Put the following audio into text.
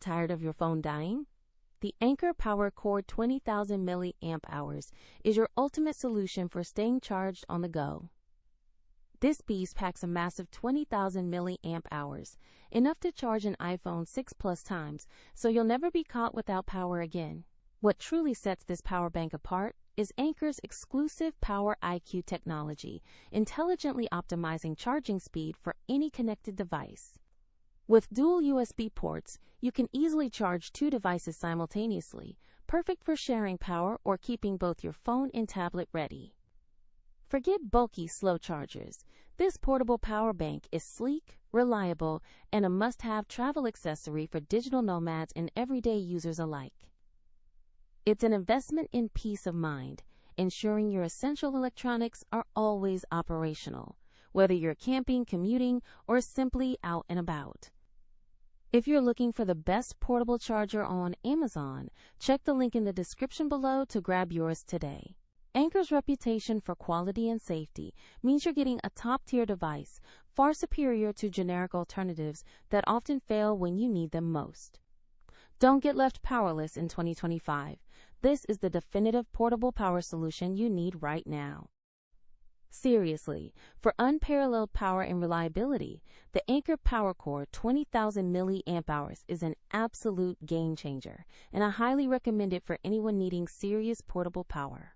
Tired of your phone dying? The Anker PowerCore 20000mAh is your ultimate solution for staying charged on the go. This beast packs a massive 20,000 milliamp hours, enough to charge an iPhone 6 Plus times, so you'll never be caught without power again. What truly sets this power bank apart is Anker's exclusive Power IQ technology, intelligently optimizing charging speed for any connected device. With dual USB ports, you can easily charge two devices simultaneously, perfect for sharing power or keeping both your phone and tablet ready. Forget bulky, slow chargers. This portable power bank is sleek, reliable, and a must-have travel accessory for digital nomads and everyday users alike. It's an investment in peace of mind, ensuring your essential electronics are always operational, whether you're camping, commuting, or simply out and about. If you're looking for the best portable charger on Amazon, check the link in the description below to grab yours today. Anker's reputation for quality and safety means you're getting a top-tier device, far superior to generic alternatives that often fail when you need them most. Don't get left powerless in 2025. This is the definitive portable power solution you need right now. Seriously, for unparalleled power and reliability, the Anker PowerCore 20000mAh is an absolute game changer, and I highly recommend it for anyone needing serious portable power.